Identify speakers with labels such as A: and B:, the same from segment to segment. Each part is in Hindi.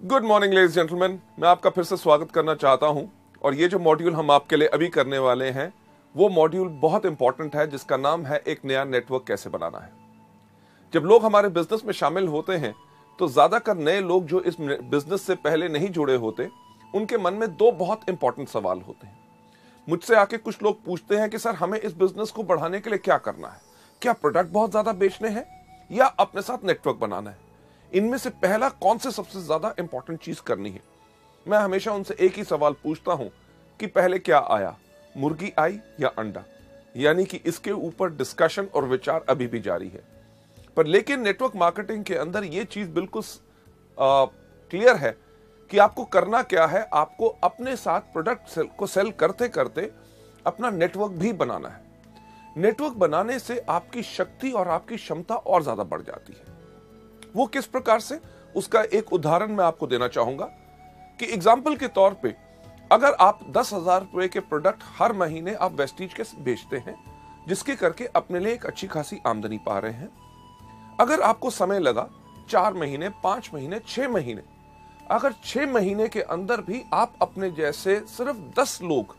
A: गुड मॉर्निंग लेडीज जेंटलमैन, मैं आपका फिर से स्वागत करना चाहता हूं। और ये जो मॉड्यूल हम आपके लिए अभी करने वाले हैं वो मॉड्यूल बहुत इंपॉर्टेंट है, जिसका नाम है एक नया नेटवर्क कैसे बनाना है। जब लोग हमारे बिजनेस में शामिल होते हैं तो ज्यादातर नए लोग जो इस बिजनेस से पहले नहीं जुड़े होते, उनके मन में दो बहुत इंपॉर्टेंट सवाल होते हैं। मुझसे आके कुछ लोग पूछते हैं कि सर हमें इस बिजनेस को बढ़ाने के लिए क्या करना है, क्या प्रोडक्ट बहुत ज्यादा बेचने हैं या अपने साथ नेटवर्क बनाना है, इनमें से पहला कौन से सबसे ज्यादा इंपॉर्टेंट चीज करनी है। मैं हमेशा उनसे एक ही सवाल पूछता हूं कि पहले क्या आया, मुर्गी आई या अंडा। यानी कि इसके ऊपर डिस्कशन और विचार अभी भी जारी है। पर लेकिन नेटवर्क मार्केटिंग के अंदर यह चीज बिल्कुल क्लियर है कि आपको करना क्या है। आपको अपने साथ प्रोडक्ट को सेल करते करते अपना नेटवर्क भी बनाना है। नेटवर्क बनाने से आपकी शक्ति और आपकी क्षमता और ज्यादा बढ़ जाती है। वो किस प्रकार से, उसका एक उदाहरण मैं आपको देना चाहूंगा कि एग्जाम्पल के तौर पे अगर आप 10,000 रुपए के प्रोडक्ट हर महीने आप वेस्टीज के बेचते हैं, जिसके करके अपने लिए एक अच्छी खासी आमदनी पा रहे हैं। अगर आपको समय लगा 4 महीने, 5 महीने, 6 महीने, अगर 6 महीने के अंदर भी आप अपने जैसे सिर्फ 10 लोग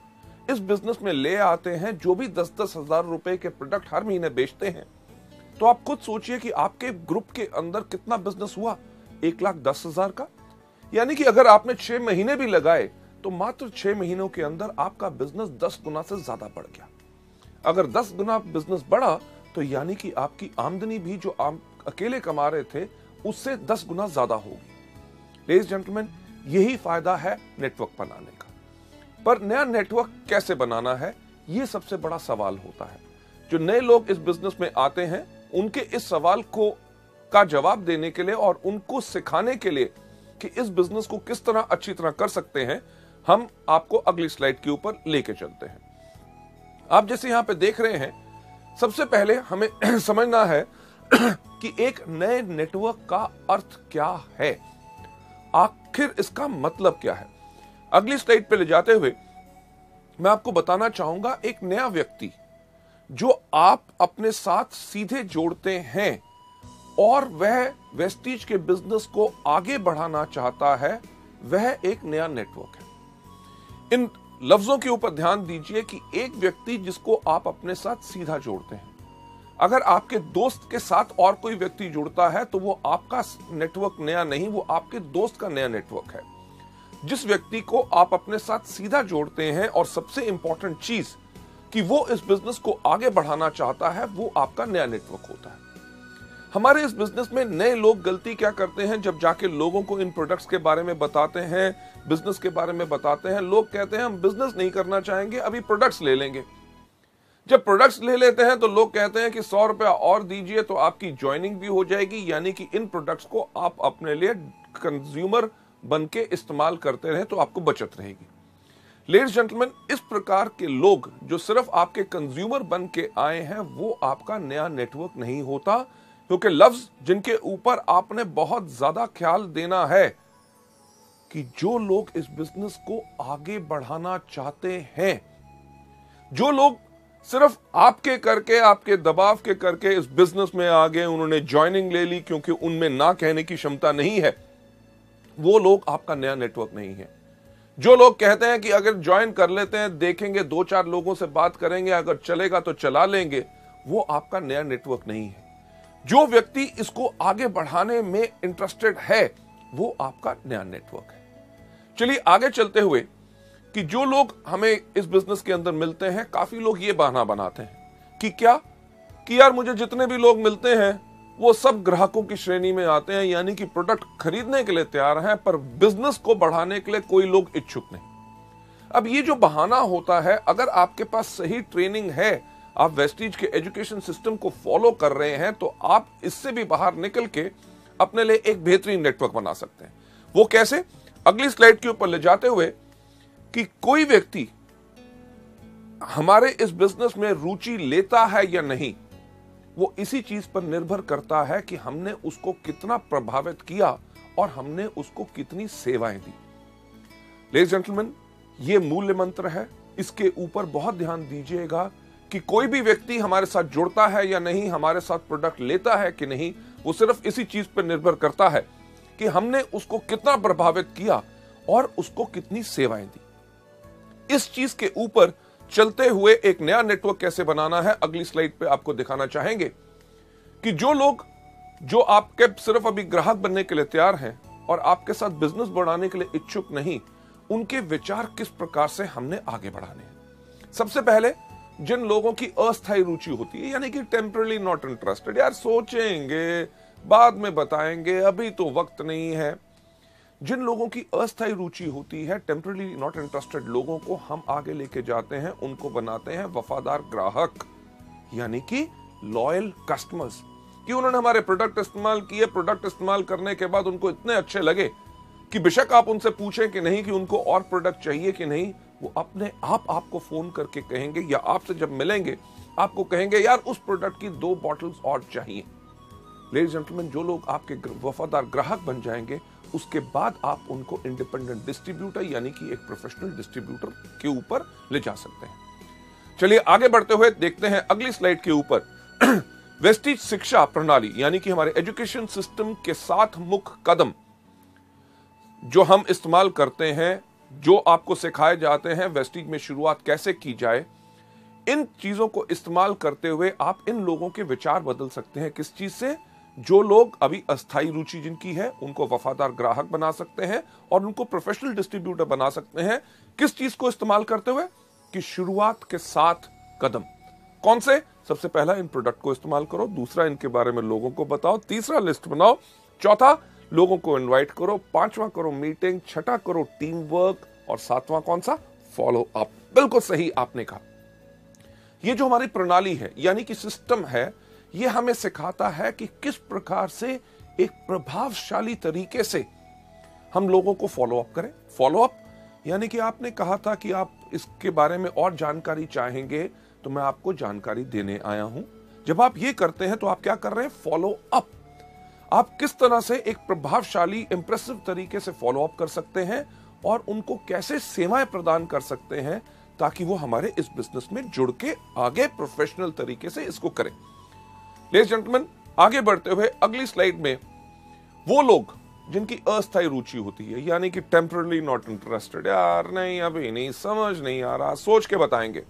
A: इस बिजनेस में ले आते हैं जो भी 10-10 हजार रुपए के प्रोडक्ट हर महीने बेचते हैं, तो आप खुद सोचिए कि आपके ग्रुप के अंदर कितना बिजनेस हुआ, 1,10,000 का। यानी कि अगर आपने 6 महीने भी लगाए तो मात्र 6 महीनों के अंदर आपका बिजनेस 10 गुना से ज्यादा बढ़ गया। अगर 10 गुना बिजनेस बढ़ा तो यानी कि आपकी आमदनी भी जो आप अकेले कमा रहे थे उससे 10 गुना ज्यादा होगी। लेडीज जेंटलमैन, यही फायदा है नेटवर्क बनाने का। पर नया नेटवर्क कैसे बनाना है, यह सबसे बड़ा सवाल होता है। जो नए लोग इस बिजनेस में आते हैं उनके इस सवाल का जवाब देने के लिए और उनको सिखाने के लिए कि इस बिजनेस को किस तरह अच्छी तरह कर सकते हैं, हम आपको अगली स्लाइड के ऊपर लेके चलते हैं। आप जैसे यहां पे देख रहे हैं, सबसे पहले हमें समझना है कि एक नए नेटवर्क का अर्थ क्या है, आखिर इसका मतलब क्या है। अगली स्लाइड पे ले जाते हुए मैं आपको बताना चाहूंगा, एक नया व्यक्ति जो आप अपने साथ सीधे जोड़ते हैं और वह वेस्टीज के बिजनेस को आगे बढ़ाना चाहता है, वह एक नया नेटवर्क है। इन लफ्जों के ऊपर ध्यान दीजिए कि एक व्यक्ति जिसको आप अपने साथ सीधा जोड़ते हैं, अगर आपके दोस्त के साथ और कोई व्यक्ति जुड़ता है तो वो आपका नेटवर्क नया नहीं, वो आपके दोस्त का नया नेटवर्क है। जिस व्यक्ति को आप अपने साथ सीधा जोड़ते हैं और सबसे इंपॉर्टेंट चीज कि वो इस बिजनेस को आगे बढ़ाना चाहता है, वो आपका नया नेटवर्क होता है। हमारे इस बिजनेस में नए लोग गलती क्या करते हैं, जब जाके लोगों को इन प्रोडक्ट्स के बारे में बताते हैं, बिजनेस के बारे में बताते हैं, लोग कहते हैं हम बिजनेस नहीं करना चाहेंगे, अभी प्रोडक्ट्स ले लेंगे। जब प्रोडक्ट्स ले लेते हैं तो लोग कहते हैं कि 100 रुपया और दीजिए तो आपकी ज्वाइनिंग भी हो जाएगी। यानी कि इन प्रोडक्ट्स को आप अपने लिए कंज्यूमर बन के इस्तेमाल करते रहे तो आपको बचत रहेगी। लेडीज जेंटलमैन, इस प्रकार के लोग जो सिर्फ आपके कंज्यूमर बन के आए हैं, वो आपका नया नेटवर्क नहीं होता। क्योंकि लफ्ज जिनके ऊपर आपने बहुत ज्यादा ख्याल देना है कि जो लोग इस बिजनेस को आगे बढ़ाना चाहते हैं, जो लोग सिर्फ आपके करके, आपके दबाव के करके इस बिजनेस में आ गए, उन्होंने ज्वाइनिंग ले ली क्योंकि उनमें ना कहने की क्षमता नहीं है, वो लोग आपका नया नेटवर्क नहीं है। जो लोग कहते हैं कि अगर ज्वाइन कर लेते हैं, देखेंगे, 2-4 लोगों से बात करेंगे, अगर चलेगा तो चला लेंगे, वो आपका नया नेटवर्क नहीं है। जो व्यक्ति इसको आगे बढ़ाने में इंटरेस्टेड है, वो आपका नया नेटवर्क है। चलिए आगे चलते हुए कि जो लोग हमें इस बिजनेस के अंदर मिलते हैं, काफी लोग ये बहाना बनाते हैं कि क्या कि यार मुझे जितने भी लोग मिलते हैं वो सब ग्राहकों की श्रेणी में आते हैं, यानी कि प्रोडक्ट खरीदने के लिए तैयार हैं पर बिजनेस को बढ़ाने के लिए कोई लोग इच्छुक नहीं। अब ये जो बहाना होता है, अगर आपके पास सही ट्रेनिंग है, आप वेस्टीज के एजुकेशन सिस्टम को फॉलो कर रहे हैं, तो आप इससे भी बाहर निकल के अपने लिए एक बेहतरीन नेटवर्क बना सकते हैं। वो कैसे, अगली स्लाइड के ऊपर ले जाते हुए कि कोई व्यक्ति हमारे इस बिजनेस में रुचि लेता है या नहीं, वो इसी चीज पर निर्भर करता है कि हमने उसको कितना प्रभावित किया और हमने उसको कितनी सेवाएं दी। लेडीज जेंटलमैन, ये मूल्य मंत्र है, इसके ऊपर बहुत ध्यान दीजिएगा कि कोई भी व्यक्ति हमारे साथ जुड़ता है या नहीं, हमारे साथ प्रोडक्ट लेता है कि नहीं, वो सिर्फ इसी चीज पर निर्भर करता है कि हमने उसको कितना प्रभावित किया और उसको कितनी सेवाएं दी। इस चीज के ऊपर चलते हुए एक नया नेटवर्क कैसे बनाना है, अगली स्लाइड पे आपको दिखाना चाहेंगे कि जो लोग जो आपके सिर्फ अभी ग्राहक बनने के लिए तैयार हैं और आपके साथ बिजनेस बढ़ाने के लिए इच्छुक नहीं, उनके विचार किस प्रकार से हमने आगे बढ़ाने हैं। सबसे पहले जिन लोगों की अस्थायी रुचि होती है, यानी कि टेम्पररी नॉट इंटरेस्टेड, यार सोचेंगे बाद में बताएंगे अभी तो वक्त नहीं है, जिन लोगों की अस्थायी रुचि होती है, टेम्पररी नॉट इंटरेस्टेड लोगों को हम आगे लेके जाते हैं, उनको बनाते हैं वफादार ग्राहक, यानी कि लॉयल कस्टमर्स, कि उन्होंने हमारे प्रोडक्ट इस्तेमाल किए, प्रोडक्ट इस्तेमाल करने के बाद उनको इतने अच्छे लगे कि बेशक आप उनसे पूछें कि नहीं कि उनको और प्रोडक्ट चाहिए कि नहीं, वो अपने आप आपको फोन करके कहेंगे या आपसे जब मिलेंगे आपको कहेंगे यार उस प्रोडक्ट की 2 बॉटल्स और चाहिए। लेडीज जेंटलमैन, जो लोग आपके वफादार ग्राहक बन जाएंगे उसके बाद आप उनको इंडिपेंडेंट डिस्ट्रीब्यूटर यानी कि एक प्रोफेशनल डिस्ट्रीब्यूटर के ऊपर ले जा सकते हैं। चलिए आगे बढ़ते हुए देखते हैं अगली स्लाइड के ऊपर वेस्टिज शिक्षा प्रणाली यानी कि हमारे एजुकेशन सिस्टम के 7 मुख्य कदम जो हम इस्तेमाल करते हैं, जो आपको सिखाए जाते हैं वेस्टिज में शुरुआत कैसे की जाए। इन चीजों को इस्तेमाल करते हुए आप इन लोगों के विचार बदल सकते हैं। किस चीज से? जो लोग अभी अस्थायी रुचि जिनकी है उनको वफादार ग्राहक बना सकते हैं और उनको प्रोफेशनल डिस्ट्रीब्यूटर बना सकते हैं। किस चीज को इस्तेमाल करते हुए? कि शुरुआत के 7 कदम कौन से? सबसे पहला इन प्रोडक्ट को इस्तेमाल करो, दूसरा इनके बारे में लोगों को बताओ, तीसरा लिस्ट बनाओ, चौथा लोगों को इनवाइट करो, 5वां करो मीटिंग, 6ठा करो टीम वर्क और 7वां कौन सा? Follow up. बिल्कुल सही आपने कहा। ये जो हमारी प्रणाली है यानी कि सिस्टम है, ये हमें सिखाता है कि किस प्रकार से एक प्रभावशाली तरीके से हम लोगों को फॉलो अप करें। फॉलो अप यानी कि आपने कहा था कि आप इसके बारे में और जानकारी चाहेंगे तो मैं आपको जानकारी देने आया हूं। जब आप ये करते हैं तो आप क्या कर रहे हैं? Follow up. आप किस तरह से एक प्रभावशाली इंप्रेसिव तरीके से फॉलो अप कर सकते हैं और उनको कैसे सेवाएं प्रदान कर सकते हैं ताकि वो हमारे इस बिजनेस में जुड़ के आगे प्रोफेशनल तरीके से इसको करें। लेडीज जेंटलमैन, आगे बढ़ते हुए अगली स्लाइड में वो लोग जिनकी अस्थायी रुचि होती है यानी कि टेम्पररी नॉट इंटरेस्टेड, यार नहीं अभी नहीं, समझ नहीं आ रहा, सोच के बताएंगे,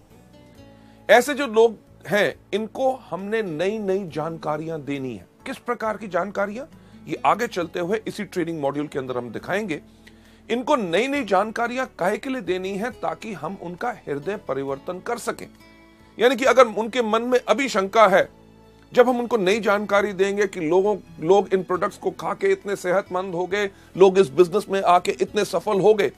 A: ऐसे जो लोग हैं इनको हमने नई नई जानकारियां देनी है। किस प्रकार की जानकारियां? ये आगे चलते हुए इसी ट्रेनिंग मॉड्यूल के अंदर हम दिखाएंगे। इनको नई नई जानकारियां काहे के लिए देनी है? ताकि हम उनका हृदय परिवर्तन कर सकें। यानी कि अगर उनके मन में अभी शंका है, जब हम उनको नई जानकारी देंगे कि लोग इन प्रोडक्ट्स को खा के इतने सेहतमंद हो गए, लोग इस बिजनेस में आके इतने सफल हो गए,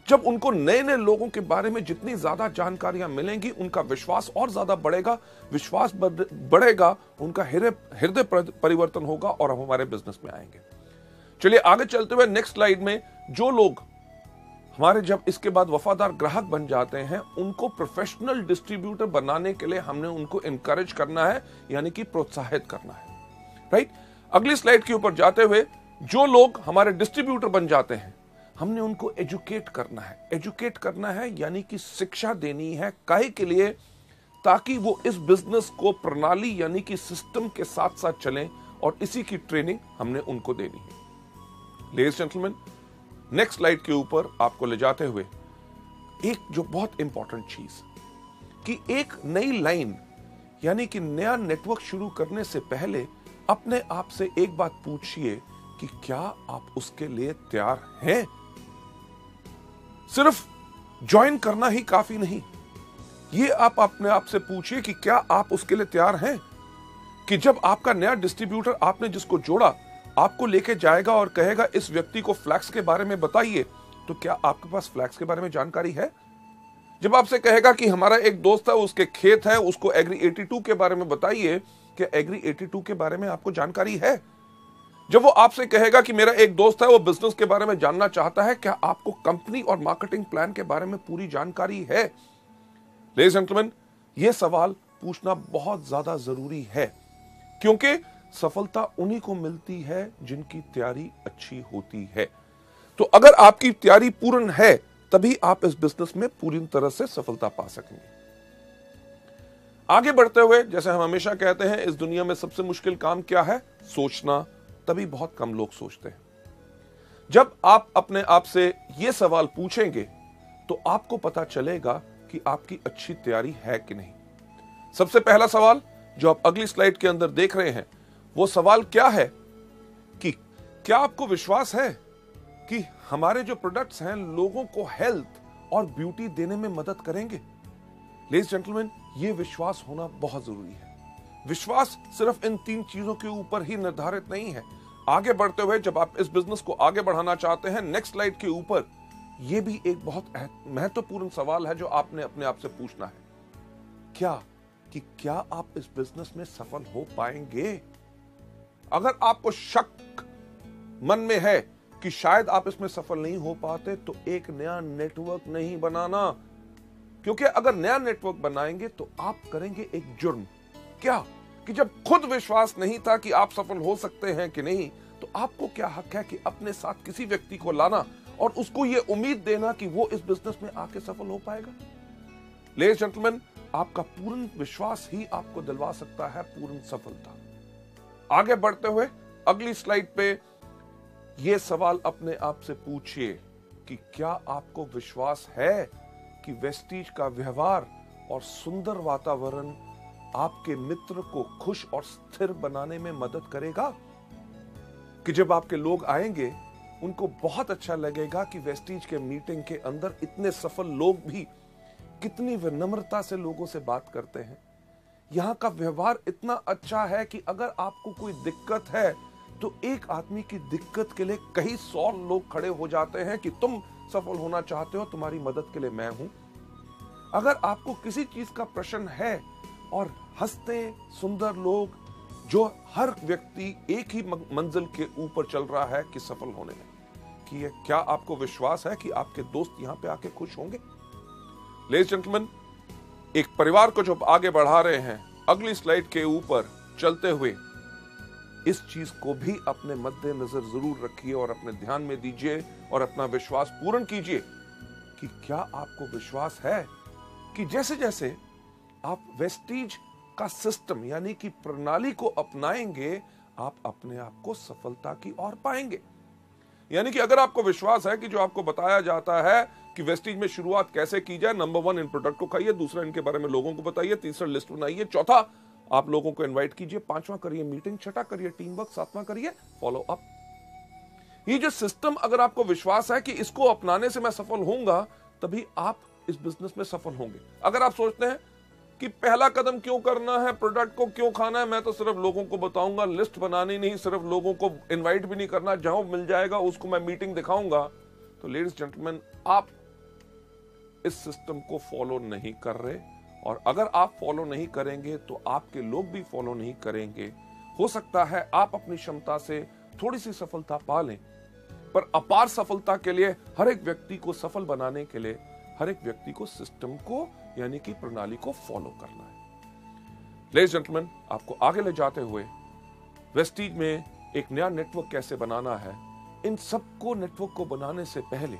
A: जब उनको नए नए लोगों के बारे में जितनी ज्यादा जानकारियां मिलेंगी उनका विश्वास और ज्यादा बढ़ेगा, विश्वास बढ़ेगा, उनका हृदय परिवर्तन होगा और हम हमारे बिजनेस में आएंगे। चलिए आगे चलते हुए नेक्स्ट स्लाइड में जो लोग हमारे जब इसके बाद वफादार ग्राहक बन जाते हैं उनको प्रोफेशनल डिस्ट्रीब्यूटर बनाने के लिए हमने उनको इनकरेज करना है यानी कि प्रोत्साहित करना है। राइट, अगली स्लाइड के ऊपर जाते हुए जो लोग हमारे डिस्ट्रीब्यूटर बन जाते हैं हमने उनको एजुकेट करना है। एजुकेट करना है यानी कि शिक्षा देनी है। काहे के लिए? ताकि वो इस बिजनेस को प्रणाली यानी कि सिस्टम के साथ साथ चलें और इसी की ट्रेनिंग हमने उनको देनी है। लेडीज जेंटलमैन, नेक्स्ट स्लाइड के ऊपर आपको ले जाते हुए एक जो बहुत इंपॉर्टेंट चीज कि एक नई लाइन यानी कि नया नेटवर्क शुरू करने से पहले अपने आप से एक बात पूछिए कि क्या आप उसके लिए तैयार हैं? सिर्फ ज्वाइन करना ही काफी नहीं, ये आप अपने आप से पूछिए कि क्या आप उसके लिए तैयार हैं कि जब आपका नया डिस्ट्रीब्यूटर आपने जिसको जोड़ा आपको लेके जाएगा और कहेगा इस व्यक्ति को फ्लैक्स के बारे में बताइए, तो क्या आपके पास फ्लैक्स के बारे में जानकारी है? जब आपसे कहेगा कि हमारा एक दोस्त है उसके खेत है उसको एग्री 82 के बारे में बताइए, क्या एग्री 82 के बारे में आपको जानकारी है? जब वो आपसे कहेगा कि मेरा एक दोस्त है वो बिजनेस के बारे में जानना चाहता है, क्या आपको कंपनी और मार्केटिंग प्लान के बारे में पूरी जानकारी है? लेडीज एंड जेंटलमैन, यह सवाल पूछना बहुत ज्यादा जरूरी है क्योंकि सफलता उन्हीं को मिलती है जिनकी तैयारी अच्छी होती है। तो अगर आपकी तैयारी पूर्ण है तभी आप इस बिजनेस में पूरी तरह से सफलता पा सकेंगे। आगे बढ़ते हुए जैसे हम हमेशा कहते हैं इस दुनिया में सबसे मुश्किल काम क्या है? सोचना। तभी बहुत कम लोग सोचते हैं। जब आप अपने आप से यह सवाल पूछेंगे तो आपको पता चलेगा कि आपकी अच्छी तैयारी है कि नहीं। सबसे पहला सवाल जो आप अगली स्लाइड के अंदर देख रहे हैं, वो सवाल क्या है कि क्या आपको विश्वास है कि हमारे जो प्रोडक्ट्स हैं लोगों को हेल्थ और ब्यूटी देने में मदद करेंगे। लेडीज जेंटलमैन, ये विश्वास होना बहुत जरूरी है। विश्वास सिर्फ इन 3 चीजों के ऊपर ही निर्धारित नहीं है। आगे बढ़ते हुए जब आप इस बिजनेस को आगे बढ़ाना चाहते हैं, नेक्स्ट स्लाइड के ऊपर यह भी एक बहुत महत्वपूर्ण सवाल है जो आपने अपने आप से पूछना है, क्या आप इस बिजनेस में सफल हो पाएंगे। अगर आपको शक मन में है कि शायद आप इसमें सफल नहीं हो पाते, तो एक नया नेटवर्क नहीं बनाना, क्योंकि अगर नया नेटवर्क बनाएंगे तो आप करेंगे एक जुर्म। क्या कि जब खुद विश्वास नहीं था कि आप सफल हो सकते हैं कि नहीं, तो आपको क्या हक है कि अपने साथ किसी व्यक्ति को लाना और उसको यह उम्मीद देना कि वो इस बिजनेस में आके सफल हो पाएगा। लेडीज जेंटलमैन, आपका पूर्ण विश्वास ही आपको दिलवा सकता है पूर्ण सफलता। आगे बढ़ते हुए अगली स्लाइड पे यह सवाल अपने आप से पूछिए कि क्या आपको विश्वास है कि वेस्टीज का व्यवहार और सुंदर वातावरण आपके मित्र को खुश और स्थिर बनाने में मदद करेगा। कि जब आपके लोग आएंगे उनको बहुत अच्छा लगेगा कि वेस्टीज के मीटिंग के अंदर इतने सफल लोग भी कितनी विनम्रता से लोगों से बात करते हैं। यहां का व्यवहार इतना अच्छा है कि अगर आपको कोई दिक्कत है तो एक आदमी की दिक्कत के लिए कई 100 लोग खड़े हो जाते हैं कि तुम सफल होना चाहते हो, तुम्हारी मदद के लिए मैं हूं। अगर आपको किसी चीज का प्रश्न है और हंसते सुंदर लोग, जो हर व्यक्ति एक ही मंजिल के ऊपर चल रहा है कि सफल होने में, कि क्या आपको विश्वास है कि आपके दोस्त यहां पे आके खुश होंगे। लेडीज जेंटलमैन, एक परिवार को जब आगे बढ़ा रहे हैं, अगली स्लाइड के ऊपर चलते हुए इस चीज को भी अपने मद्देनजर जरूर रखिए और अपने ध्यान में दीजिए और अपना विश्वास पूर्ण कीजिए कि क्या आपको विश्वास है कि जैसे जैसे आप वेस्टीज का सिस्टम यानी कि प्रणाली को अपनाएंगे, आप अपने आप को सफलता की ओर पाएंगे। यानी कि अगर आपको विश्वास है कि जो आपको बताया जाता है कि वेस्टीज में शुरुआत कैसे की जाए, नंबर 1 इन प्रोडक्ट को खाइए, दूसरा इनके बारे में लोगों को बताइए, तीसरा लिस्ट बनाइए, चौथा आप लोगों को इनवाइट कीजिए, पांचवा करिए मीटिंग, छठा करिए टीम वर्क, सातवां करिए फॉलो अप। ये जो सिस्टम अगर आपको विश्वास है कि इसको अपनाने से मैं सफल होऊंगा, तभी आप इस बिजनेस में सफल होंगे। अगर आप सोचते हैं कि पहला कदम क्यों करना है, प्रोडक्ट को क्यों खाना है, मैं तो सिर्फ लोगों को बताऊंगा, लिस्ट बनानी नहीं, सिर्फ लोगों को इनवाइट भी नहीं करना, जहां मिल जाएगा उसको मैं मीटिंग दिखाऊंगा, तो लेडीज जेंटलमैन, आप इस सिस्टम को फॉलो नहीं कर रहे। और अगर आप फॉलो नहीं करेंगे तो आपके लोग भी फॉलो नहीं करेंगे। हो सकता है आप अपनी क्षमता से थोड़ी सी सफलता पा लें, पर अपार सफलता के लिए हर एक व्यक्ति को सफल बनाने के लिए हर एक व्यक्ति को सिस्टम को यानी कि प्रणाली को फॉलो करना है। लेडीज जेंटलमैन, आपको आगे ले जाते हुए वेस्टीज में एक नया नेटवर्क कैसे बनाना है, इन सबको नेटवर्क को बनाने से पहले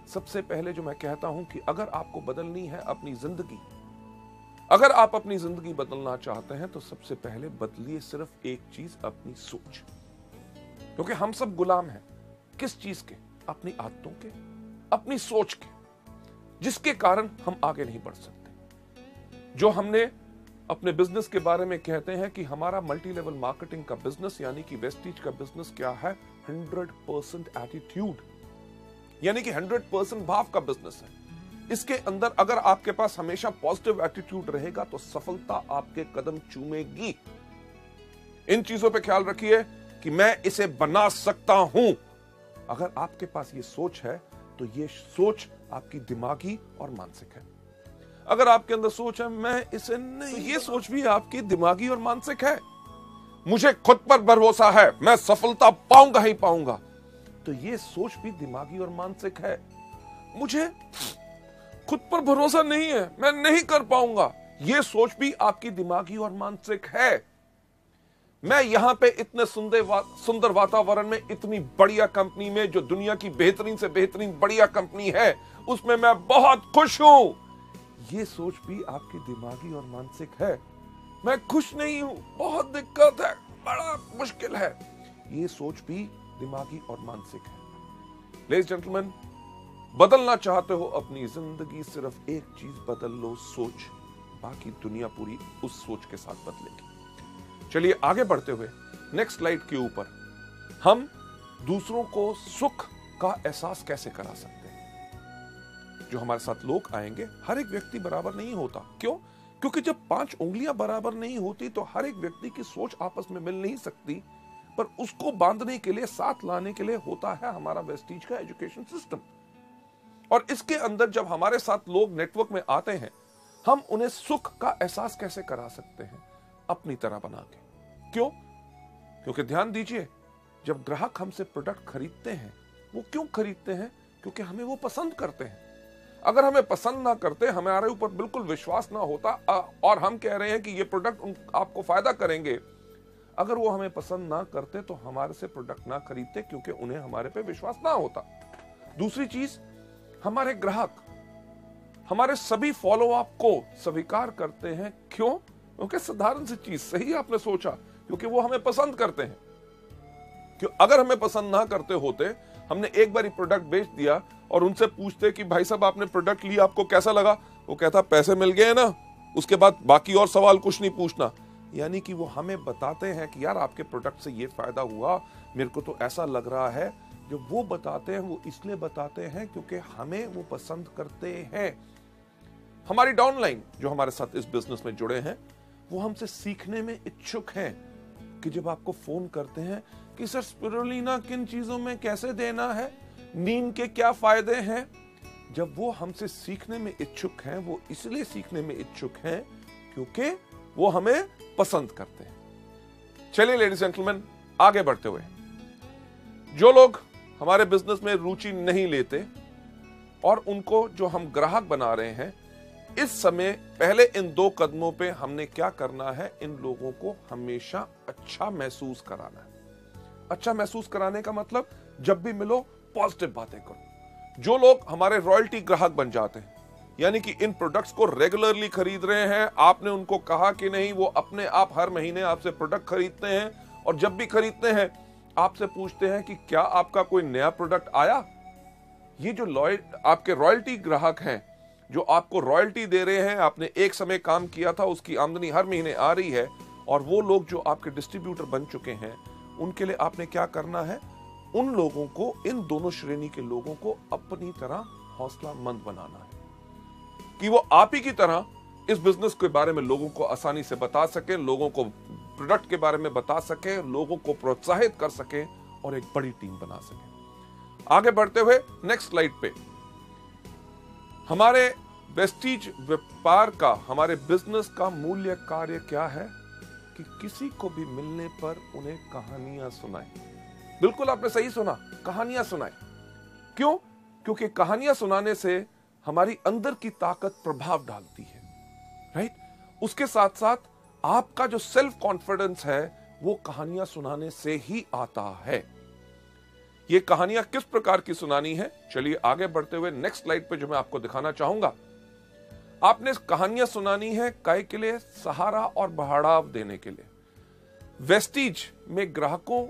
A: सबसे पहले जो मैं कहता हूं कि अगर आपको बदलनी है अपनी जिंदगी, अगर आप अपनी जिंदगी बदलना चाहते हैं तो सबसे पहले बदलिए सिर्फ एक चीज, अपनी सोच। क्योंकि हम सब गुलाम हैं किस चीज के? अपनी आदतों के, अपनी सोच के, जिसके कारण हम आगे नहीं बढ़ सकते। जो हमने अपने बिजनेस के बारे में कहते हैं कि हमारा मल्टी लेवल मार्केटिंग का बिजनेस यानी कि वेस्टीज का बिजनेस क्या है? 100% एटीट्यूड, यानी कि 100% भाव का बिजनेस है। इसके अंदर अगर आपके पास हमेशा पॉजिटिव एटीट्यूड रहेगा तो सफलता आपके कदम चूमेगी। इन चीजों पे ख्याल रखिए कि मैं इसे बना सकता हूं। अगर आपके पास ये सोच है तो ये सोच आपकी दिमागी और मानसिक है। अगर आपके अंदर सोच है मैं इसे नहीं, तो ये सोच भी आपकी दिमागी और मानसिक है। मुझे खुद पर भरोसा है, मैं सफलता पाऊंगा ही पाऊंगा, तो ये सोच भी दिमागी और मानसिक है। मुझे खुद पर भरोसा नहीं है, मैं नहीं कर पाऊंगा, यह सोच भी आपकी दिमागी और मानसिक है। मैं यहां पे इतने सुंदर वातावरण में, इतनी बढ़िया कंपनी में, जो दुनिया की बेहतरीन से बेहतरीन बढ़िया कंपनी है, उसमें मैं बहुत खुश हूं, यह सोच भी आपकी दिमागी और मानसिक है। मैं खुश नहीं हूं, बहुत दिक्कत है, बड़ा मुश्किल है, यह सोच भी दिमागी और मानसिक है। लेडीज जेंटलमैन, बदलना चाहते हो अपनी जिंदगी, सिर्फ एक चीज बदल लो, सोच। बाकी दुनिया पूरी उस सोच के साथ बदलेगी। चलिए आगे बढ़ते हुए नेक्स्ट स्लाइड के ऊपर हम दूसरों को सुख का एहसास कैसे करा सकते हैं। जो हमारे साथ लोग आएंगे, हर एक व्यक्ति बराबर नहीं होता। क्यों? क्योंकि जब 5 उंगलियां बराबर नहीं होती तो हर एक व्यक्ति की सोच आपस में मिल नहीं सकती। पर उसको बांधने के लिए, साथ लाने के लिए होता है हमारा वेस्टीज का एजुकेशन सिस्टम। और इसके अंदर जब हमारे साथ लोग नेटवर्क में आते हैं, हम उन्हें सुख का एहसास कैसे करा सकते हैं? अपनी तरह बना के। क्यों? क्योंकि ध्यान दीजिए, जब ग्राहक हमसे प्रोडक्ट खरीदते हैं, वो क्यों खरीदते हैं? क्योंकि हमें वो पसंद करते हैं। अगर हमें पसंद ना करते, हमारे ऊपर बिल्कुल विश्वास ना होता और हम कह रहे हैं कि ये प्रोडक्ट आपको फायदा करेंगे, अगर वो हमें पसंद ना करते तो हमारे से प्रोडक्ट ना खरीदते, क्योंकि उन्हें हमारे पे विश्वास ना होता। दूसरी चीज, हमारे ग्राहक हमारे सभी फॉलो अप को स्वीकार करते हैं। क्यों? क्योंकि साधारण सी चीज, सही आपने सोचा, क्योंकि वो हमें पसंद करते हैं। क्यों? अगर हमें पसंद ना करते होते, हमने एक बार प्रोडक्ट बेच दिया और उनसे पूछते कि भाई साहब आपने प्रोडक्ट लिया, आपको कैसा लगा? वो कहता पैसे मिल गए ना, उसके बाद बाकी और सवाल कुछ नहीं पूछना। यानी कि वो हमें बताते हैं कि यार आपके प्रोडक्ट से ये फायदा हुआ, मेरे को तो ऐसा लग रहा है। जो वो बताते हैं वो इसलिए बताते हैं क्योंकि हमें वो पसंद करते हैं। हमारी डाउनलाइन जो हमारे साथ इस बिजनेस में जुड़े हैं, वो हमसे सीखने में इच्छुक हैं। कि जब आपको फोन करते हैं कि सर स्पिरुलिना किन चीजों में कैसे देना है, नीम के क्या फायदे हैं, जब वो हमसे सीखने में इच्छुक हैं, वो इसलिए सीखने में इच्छुक हैं क्योंकि वो हमें पसंद करते हैं। चलिए लेडीज जेंटलमैन, आगे बढ़ते हुए, जो लोग हमारे बिजनेस में रुचि नहीं लेते और उनको जो हम ग्राहक बना रहे हैं, इस समय पहले इन 2 कदमों पे हमने क्या करना है? इन लोगों को हमेशा अच्छा महसूस कराना है। अच्छा महसूस कराने का मतलब, जब भी मिलो पॉजिटिव बातें करो। जो लोग हमारे रॉयल्टी ग्राहक बन जाते हैं, यानी कि इन प्रोडक्ट्स को रेगुलरली खरीद रहे हैं, आपने उनको कहा कि नहीं, वो अपने आप हर महीने आपसे प्रोडक्ट खरीदते हैं और जब भी खरीदते हैं आपसे पूछते हैं कि क्या आपका कोई नया प्रोडक्ट आया। ये जो आपके रॉयल्टी ग्राहक हैं, जो आपको रॉयल्टी दे रहे हैं, आपने एक समय काम किया था, उसकी आमदनी हर महीने आ रही है, और वो लोग जो आपके डिस्ट्रीब्यूटर बन चुके हैं, उनके लिए आपने क्या करना है? उन लोगों को, इन दोनों श्रेणी के लोगों को अपनी तरह हौसलामंद बनाना है कि वो आप ही की तरह इस बिजनेस के बारे में लोगों को आसानी से बता सके, लोगों को प्रोडक्ट के बारे में बता सके, लोगों को प्रोत्साहित कर सके और एक बड़ी टीम बना सके। आगे बढ़ते हुए नेक्स्ट स्लाइड पे, हमारे वेस्टीज व्यापार का, हमारे बिजनेस का मूल्य कार्य क्या है? कि किसी को भी मिलने पर उन्हें कहानियां सुनाएं। बिल्कुल आपने सही सुना, कहानियां सुनाएं। क्यों? क्योंकि कहानियां सुनाने से हमारी अंदर की ताकत प्रभाव डालती है, राइट? उसके साथ साथ आपका जो सेल्फ कॉन्फिडेंस है, वो कहानियां सुनाने से ही आता है। ये कहानियां किस प्रकार की सुनानी है? चलिए आगे बढ़ते हुए नेक्स्ट स्लाइड पे जो मैं आपको दिखाना चाहूंगा, आपने कहानियां सुनानी है काय के लिए? सहारा और बढ़ाव देने के लिए। वेस्टीज में ग्राहकों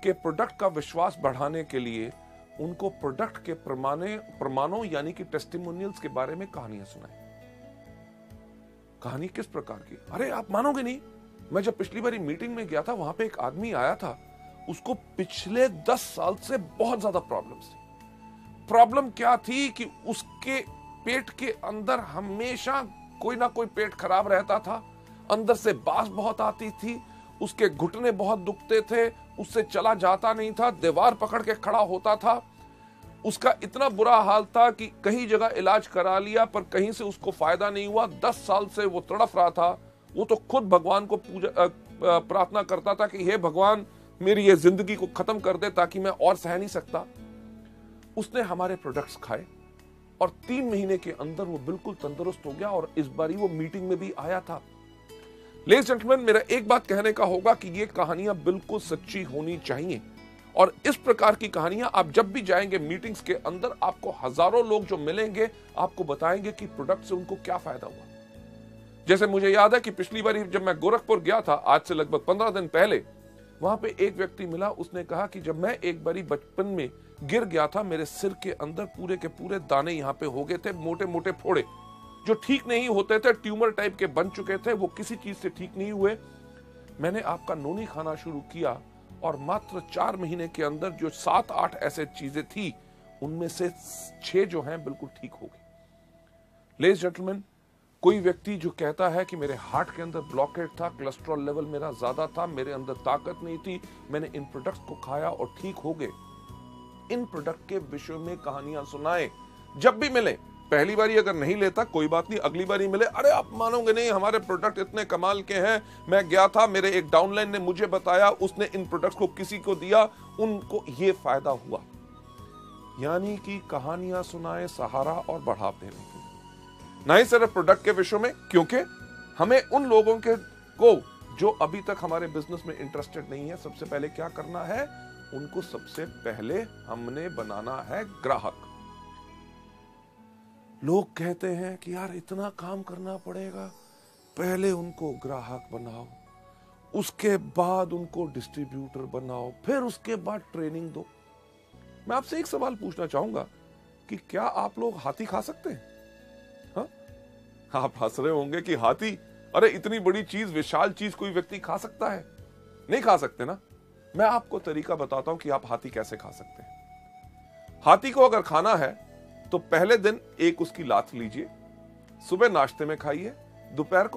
A: के प्रोडक्ट का विश्वास बढ़ाने के लिए उनको प्रोडक्ट के प्रमाणों यानी कि टेस्टिमोनियल्स के बारे में कहानियां सुनाएं। कहानी किस प्रकार की? अरे आप मानोगे नहीं, मैं जब पिछली बारी मीटिंग में गया था, वहां पे एक आदमी आया था, उसको पिछले 10 साल से बहुत ज्यादा प्रॉब्लम्स थी। प्रॉब्लम क्या थी कि उसके पेट के अंदर हमेशा कोई ना कोई पेट खराब रहता था, अंदर से बास बहुत आती थी, उसके घुटने बहुत दुखते थे, उससे चला जाता नहीं था, दीवार पकड़ के खड़ा होता था। उसका इतना बुरा हाल था कि कई जगह इलाज करा लिया पर कहीं से उसको फायदा नहीं हुआ। 10 साल से वो तड़फ रहा था। वो तो खुद भगवान को प्रार्थना करता था कि हे भगवान, मेरी ये जिंदगी को खत्म कर दे ताकि मैं और सह नहीं सकता। उसने हमारे प्रोडक्ट्स खाए और 3 महीने के अंदर वो बिल्कुल तंदुरुस्त हो गया और इस बारी वो मीटिंग में भी आया था। लेडीज जेंटलमैन, मेरा एक बात कहने का होगा कि ये कहानियां बिल्कुल सच्ची होनी चाहिए और इस प्रकार की कहानियां आप जब भी जाएंगे मीटिंग्स के अंदर, आपको हजारों लोग जो मिलेंगे आपको बताएंगे कि प्रोडक्ट से उनको क्या फायदा हुआ। जैसे मुझे याद है कि पिछली बार जब मैं गोरखपुर गया था, आज से लगभग 15 दिन पहले, वहां पे एक व्यक्ति मिला, उसने कहा कि जब मैं एक बारी बचपन में गिर गया था, मेरे सिर के अंदर पूरे के पूरे दाने यहाँ पे हो गए थे, मोटे मोटे फोड़े जो ठीक नहीं होते थे, ट्यूमर टाइप के बन चुके थे, वो किसी चीज से ठीक नहीं हुए। मैंने आपका नोनी खाना शुरू किया और मात्र 4 महीने के अंदर जो 7-8 ऐसे चीजें थी, उनमें से 6 जो हैं बिल्कुल ठीक हो गई। लेडीज जेंटलमैन, कोई व्यक्ति जो कहता है कि मेरे हार्ट के अंदर ब्लॉकेट था, कोलेस्ट्रॉल लेवल मेरा ज्यादा था, मेरे अंदर ताकत नहीं थी, मैंने इन प्रोडक्ट्स को खाया और ठीक हो गए। इन प्रोडक्ट के विषय में कहानियां सुनाए, जब भी मिले। पहली बारी अगर नहीं लेता कोई बात नहीं, अगली बारी मिले, अरे आप मानोगे नहीं, हमारे प्रोडक्ट इतने कमाल के हैं, मैं गया था, मेरे एक डाउनलाइन ने मुझे बताया, उसने इन प्रोडक्ट्स को किसी को दिया, उनको ये फायदा हुआ। यानी कि कहानियां सुनाए सहारा और बढ़ाव देने के लिए, ना ही सिर्फ प्रोडक्ट के विषय में, क्योंकि हमें उन लोगों के को जो अभी तक हमारे बिजनेस में इंटरेस्टेड नहीं है, सबसे पहले क्या करना है, उनको सबसे पहले हमने बनाना है ग्राहक। लोग कहते हैं कि यार इतना काम करना पड़ेगा, पहले उनको ग्राहक बनाओ, उसके बाद उनको डिस्ट्रीब्यूटर बनाओ, फिर उसके बाद ट्रेनिंग दो। मैं आपसे एक सवाल पूछना चाहूंगा कि क्या आप लोग हाथी खा सकते हैं? हाँ, आप हंस रहे होंगे कि हाथी, अरे इतनी बड़ी चीज, विशाल चीज कोई व्यक्ति खा सकता है? नहीं खा सकते ना। मैं आपको तरीका बताता हूं कि आप हाथी कैसे खा सकते हैं। हाथी को अगर खाना है तो पहले दिन एक उसकी लात लीजिए, सुबह नाश्ते में खाइए, दोपहर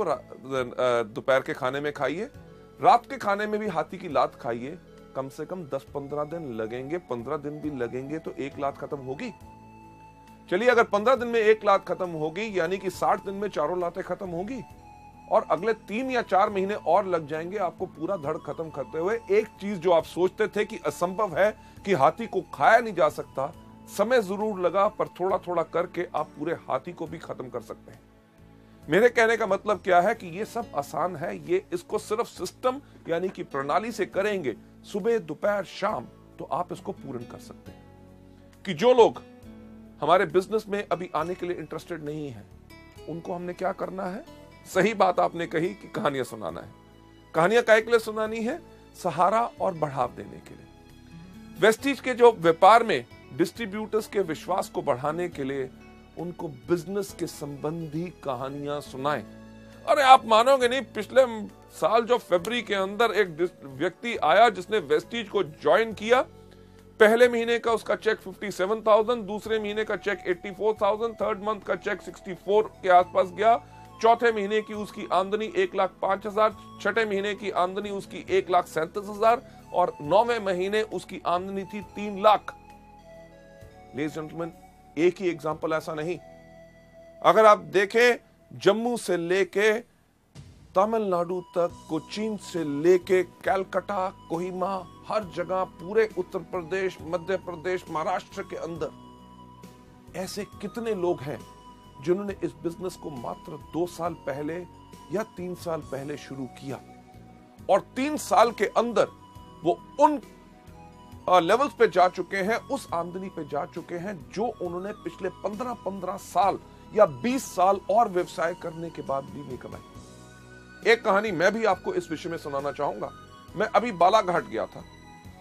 A: के खाने में खाइए, रात के खाने में भी हाथी की लात खाइए। कम से कम 10-15 दिन लगेंगे, 15 दिन भी लगेंगे तो एक लात खत्म होगी। चलिए, अगर 15 दिन में एक लात खत्म होगी, यानी कि 60 दिन में 4 लातें खत्म होगी, और अगले 3 या 4 महीने और लग जाएंगे आपको पूरा धड़ खत्म करते हुए। एक चीज जो आप सोचते थे कि असंभव है, कि हाथी को खाया नहीं जा सकता, समय जरूर लगा, पर थोड़ा थोड़ा करके आप पूरे हाथी को भी खत्म कर सकते हैं। मेरे कहने का मतलब क्या है कि ये सब आसान है, ये इसको सिर्फ सिस्टम यानी कि प्रणाली से करेंगे, सुबह दोपहर शाम, तो आप इसको पूर्ण कर सकते हैं। कि जो लोग हमारे बिजनेस में अभी आने के लिए इंटरेस्टेड नहीं है, उनको हमने क्या करना है? सही बात आपने कही कि कहानियां सुनाना है। कहानियां काहे के लिए सुनानी है? सहारा और बढ़ाव देने के लिए। वेस्टीज के जो व्यापार में डिस्ट्रीब्यूटर्स के विश्वास को बढ़ाने के लिए उनको बिजनेस के संबंधी कहानियां सुनाएं। अरे आप मानोगे नहीं, पिछले साल जो फरवरी के अंदर एक व्यक्ति आया जिसने वेस्टीज को ज्वाइन किया, पहले महीने का उसका चेक 57,000, दूसरे महीने का चेक 84,000, थर्ड मंथ का चेक 64 के आसपास गया, चौथे महीने की उसकी आमदनी 1,05,000, छठे महीने की आमदनी उसकी 1,37,000 और 9वें महीने उसकी आमदनी थी 3 लाख। लेडीज जेंटलमैन, एक ही एग्जांपल ऐसा नहीं, अगर आप देखें जम्मू से लेके तमिलनाडु तक, कोचीन से लेके कलकत्ता, कोहिमा, हर जगह, पूरे उत्तर प्रदेश, मध्य प्रदेश, महाराष्ट्र के अंदर ऐसे कितने लोग हैं जिन्होंने इस बिजनेस को मात्र 2 साल पहले या 3 साल पहले शुरू किया, और 3 साल के अंदर वो उन लेवल्स पे जा चुके हैं, उस आमदनी पे जा चुके हैं जो उन्होंने पिछले 15 साल या 20 साल और व्यवसाय करने के बाद भी नहीं कमाई। एक कहानी मैं भी आपको इस विषय में सुनाना चाहूंगा। मैं अभी बालाघाट गया था,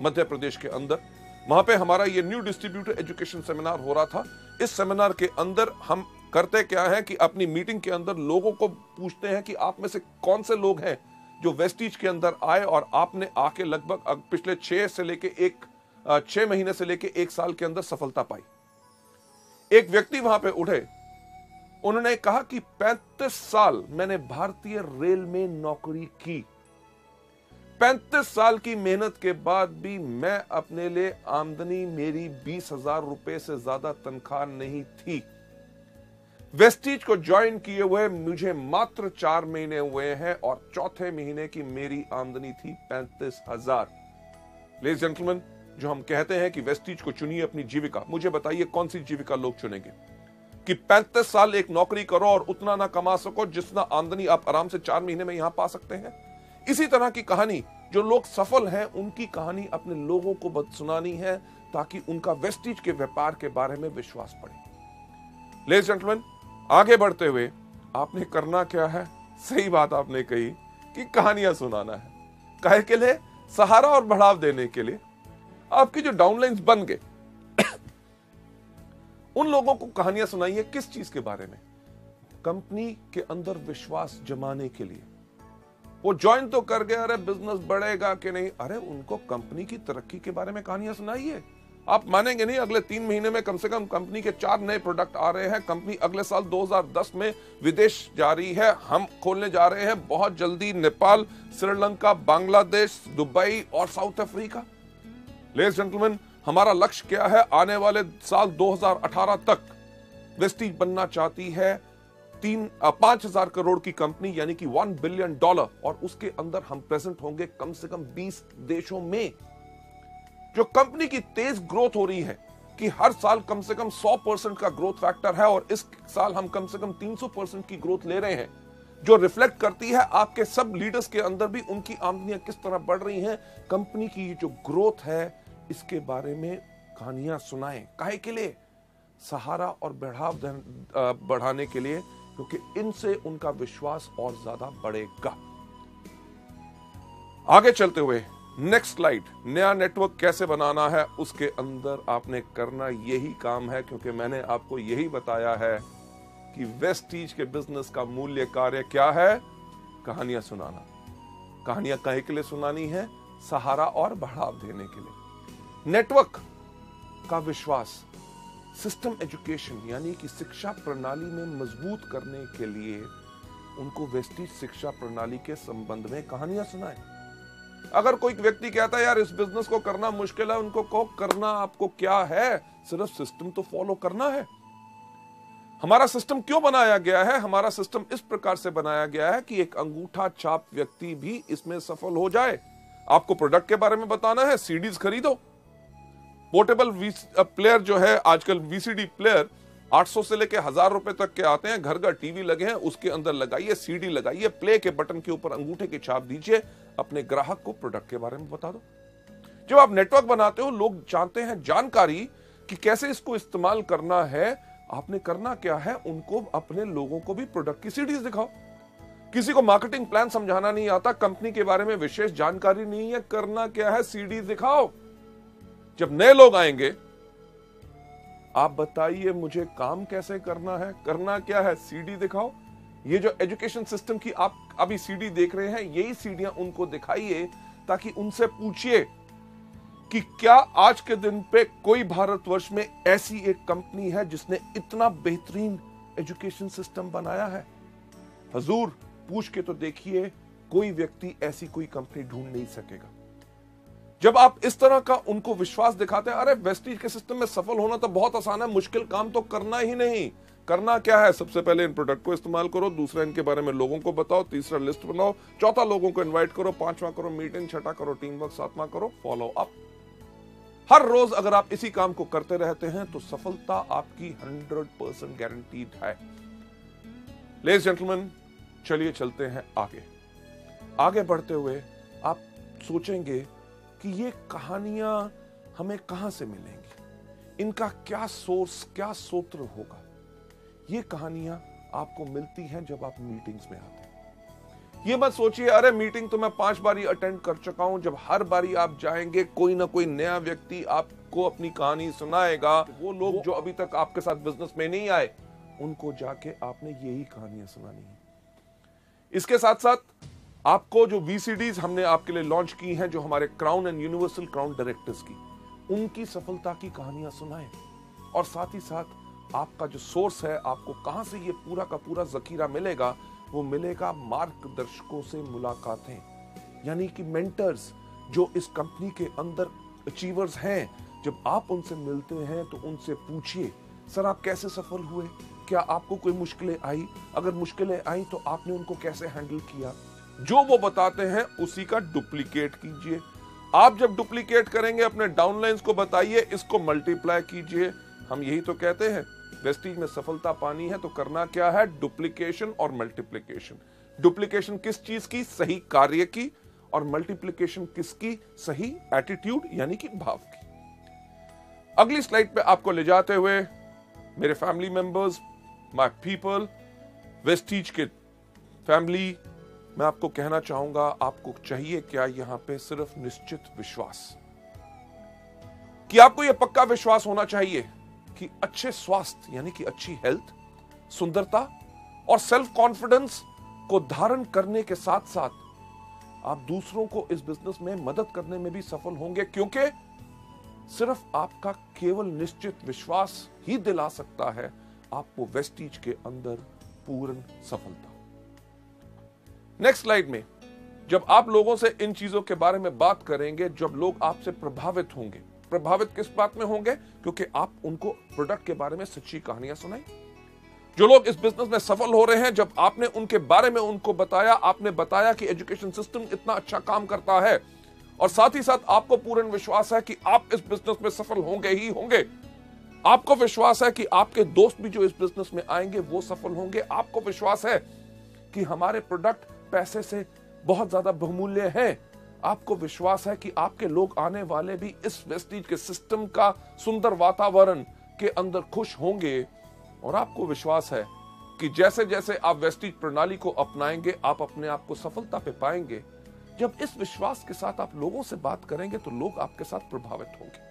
A: मध्य प्रदेश के अंदर। वहां पे हमारा ये न्यू डिस्ट्रीब्यूटर एजुकेशन सेमिनार हो रहा था। इस सेमिनार के अंदर हम करते क्या है कि अपनी मीटिंग के अंदर लोगों को पूछते हैं कि आप में से कौन से लोग हैं जो वेस्टीज के अंदर आए और आपने आके लगभग पिछले 6 महीने से लेके 1 साल के अंदर सफलता पाई। एक व्यक्ति वहां पे उठे, उन्होंने कहा कि 35 साल मैंने भारतीय रेल में नौकरी की, 35 साल की मेहनत के बाद भी मैं अपने लिए आमदनी मेरी 20,000 रुपए से ज्यादा तनख्वाह नहीं थी। वेस्टीज को ज्वाइन किए हुए मुझे मात्र 4 महीने हुए हैं और चौथे महीने की मेरी आमदनी थी 35,000। लेडीज जेंटलमैन, जो हम कहते हैं कि वेस्टीज को चुनिए अपनी जीविका, मुझे बताइए कौन सी जीविका लोग चुनेंगे? कि 35 साल एक नौकरी करो और उतना ना कमा सको जितना आमदनी आप आराम से 4 महीने में यहां पा सकते हैं। इसी तरह की कहानी जो लोग सफल हैं, उनकी कहानी अपने लोगों को सुनानी है ताकि उनका वेस्टीज के व्यापार के बारे में विश्वास बढ़े। लेडीज जेंटलमैन, आगे बढ़ते हुए आपने करना क्या है? सही बात आपने कही कि कहानियां सुनाना है। काहे के लिए? सहारा और बढ़ाव देने के लिए आपकी जो डाउनलाइंस बन गए उन लोगों को कहानियां सुनाइए। किस चीज के बारे में? कंपनी के अंदर विश्वास जमाने के लिए। वो ज्वाइन तो कर गए, अरे बिजनेस बढ़ेगा कि नहीं, अरे उनको कंपनी की तरक्की के बारे में कहानियां सुनाइए। आप मानेंगे नहीं, अगले 3 महीने में कम से कम कंपनी के 4 नए प्रोडक्ट आ रहे हैं। कंपनी अगले साल 2010 में विदेश जा रही है। हम खोलने जा रहे हैं बहुत जल्दी नेपाल, श्रीलंका, बांग्लादेश, दुबई और साउथ अफ्रीका। लेडीज जेंटलमैन, हमारा लक्ष्य क्या है? आने वाले साल 2018 तक वेस्टीज बनना चाहती है 5,000 करोड़ की कंपनी, यानी कि $1 बिलियन, और उसके अंदर हम प्रेजेंट होंगे कम से कम 20 देशों में। जो कंपनी की तेज ग्रोथ हो रही है कि हर साल कम से कम 100% का ग्रोथ फैक्टर है, और इस साल हम कम से कम 300% की ग्रोथ ले रहे हैं, जो रिफ्लेक्ट करती है आपके सब लीडर्स के अंदर भी उनकी आमदनियां किस तरह बढ़ रही हैं। कंपनी की जो ग्रोथ है इसके बारे में कहानियां सुनाएं। काहे के लिए? सहारा और बढ़ाव बढ़ाने के लिए, क्योंकि इनसे उनका विश्वास और ज्यादा बढ़ेगा। आगे चलते हुए नेक्स्ट स्लाइड, नया नेटवर्क कैसे बनाना है, उसके अंदर आपने करना यही काम है, क्योंकि मैंने आपको यही बताया है कि वेस्टीज के बिजनेस का मूल्य कार्य क्या है? कहानियां सुनाना। कहानियां काहे के लिए सुनानी है? सहारा और बढ़ाव देने के लिए। नेटवर्क का विश्वास, सिस्टम एजुकेशन यानी कि शिक्षा प्रणाली में मजबूत करने के लिए उनको वेस्टीज शिक्षा प्रणाली के संबंध में कहानियां सुनाएं। अगर कोई व्यक्ति कहता है यार इस बिजनेस को करना मुश्किल है, उनको कहो करना आपको क्या है, सिर्फ सिस्टम तो फॉलो करना है। हमारा सिस्टम क्यों बनाया गया है? हमारा सिस्टम इस प्रकार से बनाया गया है कि एक अंगूठा छाप व्यक्ति भी इसमें सफल हो जाए। आपको प्रोडक्ट के बारे में बताना है, सीडीज खरीदो। पोर्टेबल प्लेयर जो है आजकल, वीसीडी प्लेयर 800 से लेके 1000 रुपए तक के आते हैं। घर घर टीवी लगे हैं, उसके अंदर लगाइए, सीडी लगाइए, प्ले के बटन के ऊपर अंगूठे की छाप दीजिए, अपने ग्राहक को प्रोडक्ट के बारे में बता दो। जब आप नेटवर्क बनाते हो, लोग चाहते हैं जानकारी कि कैसे इसको इस्तेमाल करना है। आपने करना क्या है? उनको, अपने लोगों को भी प्रोडक्ट की सीडीज दिखाओ। किसी को मार्केटिंग प्लान समझाना नहीं आता, कंपनी के बारे में विशेष जानकारी नहीं है, करना क्या है? सीडीज दिखाओ। जब नए लोग आएंगे, आप बताइए मुझे काम कैसे करना है, करना क्या है? सीडी दिखाओ। ये जो एजुकेशन सिस्टम की आप अभी सीडी देख रहे हैं, यही सीडियां उनको दिखाइए, ताकि उनसे पूछिए कि क्या आज के दिन पे कोई भारतवर्ष में ऐसी एक कंपनी है जिसने इतना बेहतरीन एजुकेशन सिस्टम बनाया है। हजूर, पूछ के तो देखिए, कोई व्यक्ति ऐसी कोई कंपनी ढूंढ नहीं सकेगा। जब आप इस तरह का उनको विश्वास दिखाते हैं, अरे वेस्टीज के सिस्टम में सफल होना तो बहुत आसान है, मुश्किल काम तो करना ही नहीं। करना क्या है? सबसे पहले इन प्रोडक्ट को इस्तेमाल करो, दूसरा इनके बारे में लोगों को बताओ, तीसरा लिस्ट बनाओ, चौथा लोगों को इनवाइट करो, पांचवा करो मीटिंग, छठा करो टीम वर्क, सातवां करो फॉलो अप। हर रोज अगर आप इसी काम को करते रहते हैं तो सफलता आपकी 100% गारंटीड है। लेडीज जेंटलमैन, चलिए चलते हैं आगे। आगे बढ़ते हुए आप सोचेंगे कि ये कहानियां हमें कहां से मिलेंगी, इनका क्या सोर्स, क्या सूत्र होगा। ये कहानियां आपको मिलती हैं जब आप मीटिंग्स में आते हैं। ये मत सोचिए अरे मीटिंग तो मैं 5 बारी अटेंड कर चुका हूं। जब हर बारी आप जाएंगे, कोई ना कोई नया व्यक्ति आपको अपनी कहानी सुनाएगा। वो लोग जो अभी तक आपके साथ बिजनेस में नहीं आए, उनको जाके आपने यही कहानियां सुनानी है। इसके साथ साथ आपको जो वीसीडीज हमने आपके लिए लॉन्च की हैं, जो हमारे crown and universal crown directors की, उनकी सफलता की कहानियां सुनाएं। और साथ ही साथ आपका जो सोर्स है, आपको कहां से ये पूरा का पूरा जखीरा मिलेगा, वो मिलेगा मार्गदर्शकों से मुलाकातें, यानी कि मेंटर्स जो इस कंपनी के अंदर अचीवर्स हैं। जब आप उनसे मिलते हैं तो उनसे पूछिए, सर आप कैसे सफल हुए, क्या आपको कोई मुश्किलें आई, अगर मुश्किलें आई तो आपने उनको कैसे हैंडल किया। जो वो बताते हैं उसी का डुप्लीकेट कीजिए। आप जब डुप्लीकेट करेंगे, अपने डाउनलाइंस को बताइए, इसको मल्टीप्लाई कीजिए। हम यही तो कहते हैं, वेस्टीज में सफलता पानी है तो करना क्या है? डुप्लीकेशन और मल्टीप्लीकेशन। डुप्लीकेशन किस चीज की? सही कार्य की। और मल्टीप्लीकेशन किसकी? सही एटीट्यूड यानी कि भाव की। अगली स्लाइड पे आपको ले जाते हुए, मेरे family members, my people, Vestige के फैमिली मैं आपको कहना चाहूंगा, आपको चाहिए क्या यहां पे सिर्फ निश्चित विश्वास, कि आपको यह पक्का विश्वास होना चाहिए कि अच्छे स्वास्थ्य यानी कि अच्छी हेल्थ, सुंदरता और सेल्फ कॉन्फिडेंस को धारण करने के साथ साथ आप दूसरों को इस बिजनेस में मदद करने में भी सफल होंगे, क्योंकि सिर्फ आपका केवल निश्चित विश्वास ही दिला सकता है आपको वेस्टीज के अंदर पूर्ण सफलता। नेक्स्ट स्लाइड में जब आप लोगों से इन चीजों के बारे में बात करेंगे, जब लोग आपसे प्रभावित होंगे, प्रभावित किस बात में होंगे? क्योंकि आप उनको प्रोडक्ट के बारे में सच्ची कहानियां सुनाई। जो लोग इस बिजनेस में सफल हो रहे हैं, जब आपने उनके बारे में उनको बताया, आपने बताया कि एजुकेशन सिस्टम इतना अच्छा काम करता है और साथ ही साथ आपको पूर्ण विश्वास है कि आप इस बिजनेस में सफल होंगे ही होंगे। आपको विश्वास है कि आपके दोस्त भी जो इस बिजनेस में आएंगे वो सफल होंगे। आपको विश्वास है कि हमारे प्रोडक्ट पैसे से बहुत ज्यादा बहुमूल्य हैं। आपको विश्वास है कि आपके लोग आने वाले भी इस वेस्टीज के सिस्टम का सुंदर वातावरण के अंदर खुश होंगे। और आपको विश्वास है कि जैसे जैसे आप वेस्टीज प्रणाली को अपनाएंगे, आप अपने आप को सफलता पे पाएंगे। जब इस विश्वास के साथ आप लोगों से बात करेंगे तो लोग आपके साथ प्रभावित होंगे।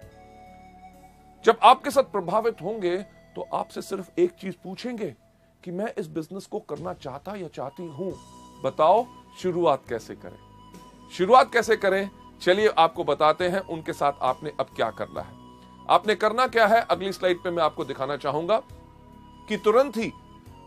A: जब आपके साथ प्रभावित होंगे तो आपसे सिर्फ एक चीज पूछेंगे कि मैं इस बिजनेस को करना चाहता या चाहती हूं, बताओ शुरुआत कैसे करें। शुरुआत कैसे करें, चलिए आपको बताते हैं। उनके साथ आपने अब क्या करना है। आपने करना क्या है, अगली स्लाइड पे मैं आपको दिखाना चाहूंगा कि तुरंत ही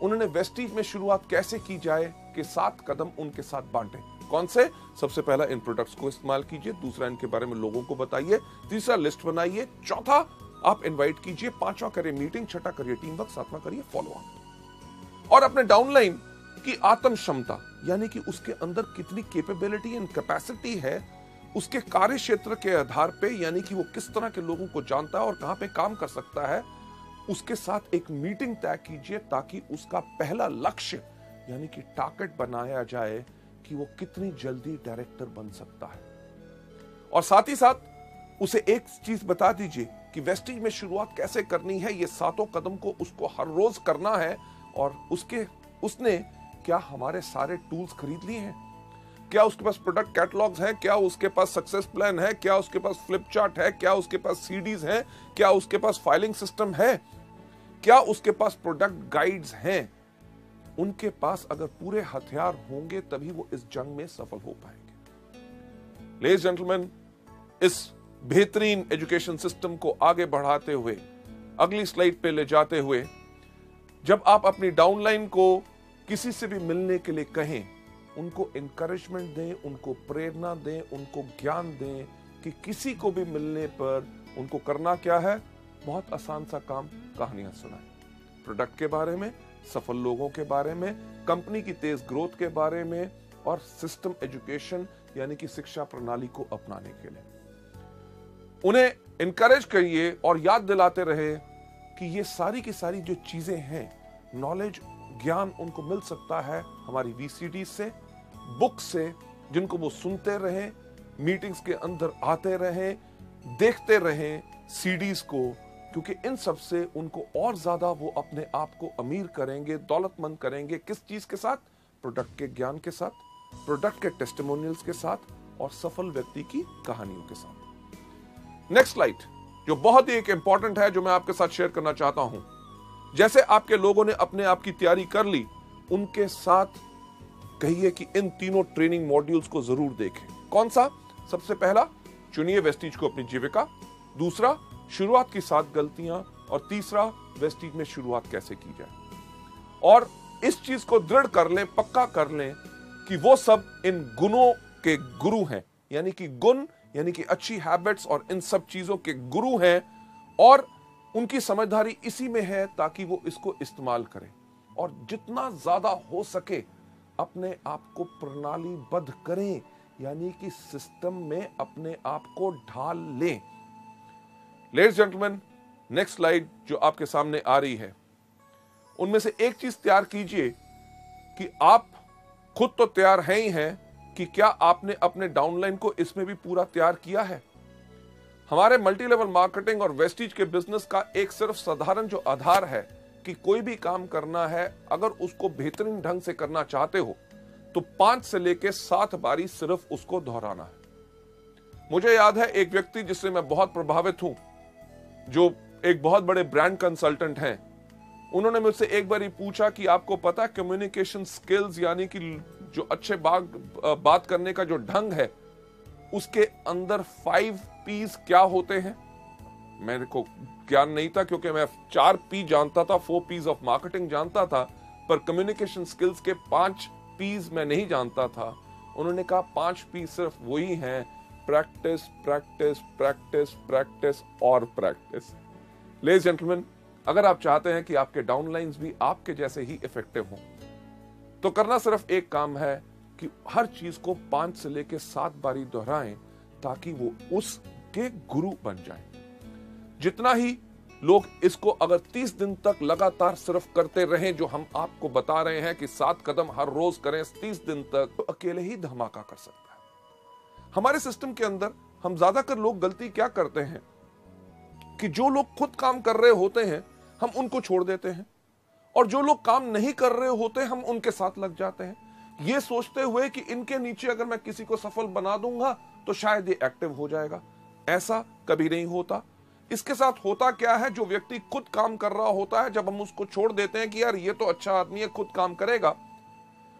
A: उन्होंने वेस्टीज में शुरुआत कैसे की जाए कि 7 कदम उनके साथ बांटे। कौन से? सबसे पहला, इन प्रोडक्ट्स को इस्तेमाल कीजिए। दूसरा, इनके बारे में लोगों को बताइए। तीसरा, लिस्ट बनाइए। चौथा, आप इनवाइट कीजिए। पांचवा, करिए मीटिंग। छठा, करिए टीम वर्क। सातवां, करिए फॉलो अप। और अपने डाउनलाइन की आत्म क्षमता यानी कि उसके अंदर कितनी कैपेबिलिटी एंड कैपेसिटी है, उसके कार्य क्षेत्र के आधार पे, यानी कि वो किस तरह के लोगों को जानता है और कहां पे काम कर सकता है, उसके साथ एक मीटिंग तय कीजिए ताकि उसका पहला लक्ष्य यानी कि टारगेट बनाया जाए कि वो कितनी जल्दी डायरेक्टर बन सकता है। और साथ ही साथ उसे एक चीज बता दीजिए कि वेस्टीज में शुरुआत कैसे करनी है। ये 7 कदम को उसको हर रोज करना है। और उसने क्या हमारे सारे टूल्स खरीद लिए हैं? क्या उसके पास प्रोडक्ट कैटलॉग्स हैं? क्या उसके पास सक्सेस प्लान है? क्या उसके पास फ्लिप चार्ट है? क्या उसके पास सीडीज हैं? क्या उसके पास फाइलिंग सिस्टम है? क्या उसके पास प्रोडक्ट गाइड्स हैं? उनके पास अगर पूरे हथियार होंगे तभी वो इस जंग में सफल हो पाएंगे। लेडीज जेंटलमैन, इस बेहतरीन एजुकेशन सिस्टम को आगे बढ़ाते हुए, अगली स्लाइड पे ले जाते हुए, जब आप अपनी डाउनलाइन को किसी से भी मिलने के लिए कहें, उनको इंकरेजमेंट दें, उनको प्रेरणा दें, उनको ज्ञान दें कि किसी को भी मिलने पर उनको करना क्या है। बहुत आसान सा काम, कहानियां सुनाएं। प्रोडक्ट के बारे में, सफल लोगों के बारे में, कंपनी की तेज ग्रोथ के बारे में और सिस्टम एजुकेशन यानी कि शिक्षा प्रणाली को अपनाने के लिए उन्हें इनकरेज करिए और याद दिलाते रहे कि ये सारी की सारी जो चीजें हैं, नॉलेज, ज्ञान उनको मिल सकता है हमारी वीसीडी से, बुक से, जिनको वो सुनते रहें, मीटिंग्स के अंदर आते रहें, देखते रहें सीडीज को, क्योंकि इन सब से उनको और ज्यादा वो अपने आप को अमीर करेंगे, दौलतमंद करेंगे। किस चीज के साथ? प्रोडक्ट के ज्ञान के साथ, प्रोडक्ट के टेस्टिमोनियल्स के साथ और सफल व्यक्ति की कहानियों के साथ। नेक्स्ट स्लाइड जो बहुत ही एक इंपॉर्टेंट है, जो मैं आपके साथ शेयर करना चाहता हूं। जैसे आपके लोगों ने अपने आप की तैयारी कर ली, उनके साथ कहिए कि इन तीनों ट्रेनिंग मॉड्यूल्स को जरूर देखें। कौन सा? सबसे पहला, चुनिए वेस्टीज को अपनी जीविका। दूसरा, शुरुआत की 7 गलतियां। और तीसरा, वेस्टीज में शुरुआत कैसे की जाए। और इस चीज को दृढ़ कर लें, पक्का कर लें कि वो सब इन गुणों के गुरु हैं, यानी कि गुण यानी कि अच्छी हैबिट्स और इन सब चीजों के गुरु हैं और उनकी समझदारी इसी में है ताकि वो इसको इस्तेमाल करें और जितना ज्यादा हो सके अपने आप को प्रणालीबद्ध करें, यानी कि सिस्टम में अपने आप को ढाल लें। लेडीज जेंटलमैन, नेक्स्ट स्लाइड जो आपके सामने आ रही है, उनमें से एक चीज तैयार कीजिए कि आप खुद तो तैयार हैं ही हैं कि क्या आपने अपने डाउनलाइन को इसमें भी पूरा तैयार किया है। हमारे मल्टी लेवल मार्केटिंग और वेस्टीज के बिजनेस का एक सिर्फ साधारण जो आधार है कि कोई भी काम करना है, अगर उसको बेहतरीन ढंग से करना चाहते हो तो 5 से लेके 7 बारी सिर्फ उसको दोहराना है। मुझे याद है एक व्यक्ति जिससे मैं बहुत प्रभावित हूं, जो एक बहुत बड़े ब्रांड कंसल्टेंट हैं। उन्होंने मुझसे एक बार ही पूछा कि आपको पता कम्युनिकेशन स्किल्स यानी कि जो अच्छे बात करने का जो ढंग है, उसके अंदर 5 P's क्या होते हैं? मेरे को ज्ञान नहीं था, क्योंकि मैं 4 P जानता था, 4 P's ऑफ मार्केटिंग जानता था, पर कम्युनिकेशन स्किल्स के 5 P's मैं नहीं जानता था। उन्होंने कहा 5 P सिर्फ वही हैं, प्रैक्टिस प्रैक्टिस प्रैक्टिस प्रैक्टिस और प्रैक्टिस। लेडीज जेंटलमैन, अगर आप चाहते हैं कि आपके डाउनलाइंस भी आपके जैसे ही इफेक्टिव हों, तो करना सिर्फ एक काम है कि हर चीज को 5 से लेकर 7 बारी दोहराएं, ताकि वो उसके गुरु बन जाएं। जितना ही लोग इसको अगर 30 दिन तक लगातार सिर्फ करते रहें, जो हम आपको बता रहे हैं कि 7 कदम हर रोज करें 30 दिन तक, तो अकेले ही धमाका कर सकता है। हमारे सिस्टम के अंदर हम ज्यादातर लोग गलती क्या करते हैं कि जो लोग खुद काम कर रहे होते हैं हम उनको छोड़ देते हैं, और जो लोग काम नहीं कर रहे होते हम उनके साथ लग जाते हैं, ये सोचते हुए कि इनके नीचे अगर मैं किसी को सफल बना दूंगा तो शायद ये एक्टिव हो जाएगा। ऐसा कभी नहीं होता। इसके साथ होता क्या है, जो व्यक्ति खुद काम कर रहा होता है, जब हम उसको छोड़ देते हैं कि यार ये तो अच्छा आदमी है, खुद काम करेगा,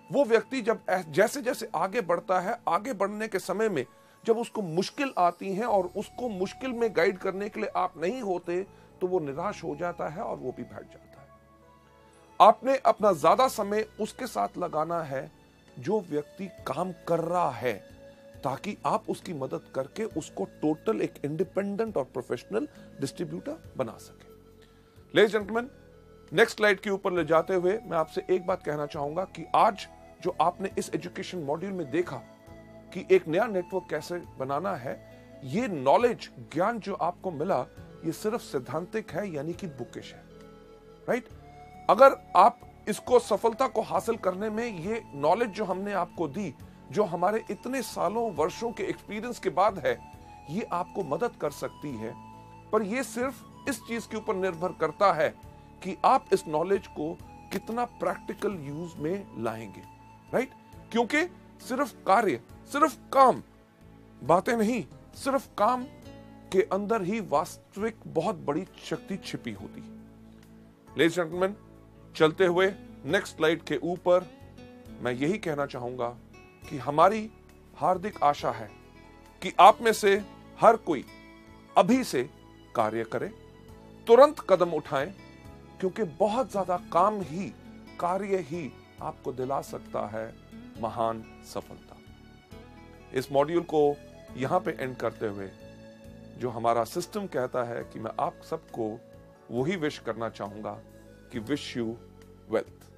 A: वो व्यक्ति जब जैसे जैसे आगे बढ़ता है, आगे बढ़ने के समय में जब उसको मुश्किल आती है और उसको मुश्किल में गाइड करने के लिए आप नहीं होते, तो वो निराश हो जाता है और वो भी बैठ जाता है। आपने अपना ज्यादा समय उसके साथ लगाना है जो व्यक्ति काम कर रहा है, ताकि आप उसकी मदद करके उसको टोटल एक इंडिपेंडेंट और प्रोफेशनल डिस्ट्रीब्यूटर बना सके। लेडीज जेंटलमैन, नेक्स्ट स्लाइड के ऊपर ले जाते हुए मैं आपसे एक बात कहना चाहूंगा कि आज जो आपने इस एजुकेशन मॉड्यूल में देखा कि एक नया नेटवर्क कैसे बनाना है, ये नॉलेज, ज्ञान जो आपको मिला, ये सिर्फ सिद्धांतिक है, यानी कि बुकिश है, राइट? अगर आप इसको सफलता को हासिल करने में ये नॉलेज जो हमने आपको दी, जो हमारे इतने सालों वर्षों के एक्सपीरियंस के बाद है, ये आपको मदद कर सकती है, पर ये सिर्फ इस चीज के ऊपर निर्भर करता है कि आप इस नॉलेज को कितना प्रैक्टिकल यूज में लाएंगे, राइट? क्योंकि सिर्फ कार्य, सिर्फ काम, बातें नहीं, सिर्फ काम के अंदर ही वास्तविक बहुत बड़ी शक्ति छिपी होती है। लेडीज एंड जेंटलमैन, चलते हुए नेक्स्ट स्लाइड के ऊपर मैं यही कहना चाहूंगा कि हमारी हार्दिक आशा है कि आप में से हर कोई अभी से कार्य करे, तुरंत कदम उठाएं, क्योंकि बहुत ज्यादा काम ही, कार्य ही आपको दिला सकता है महान सफलता। इस मॉड्यूल को यहां पे एंड करते हुए जो हमारा सिस्टम कहता है कि मैं आप सबको वही विश करना चाहूंगा कि विश यू वेल्थ।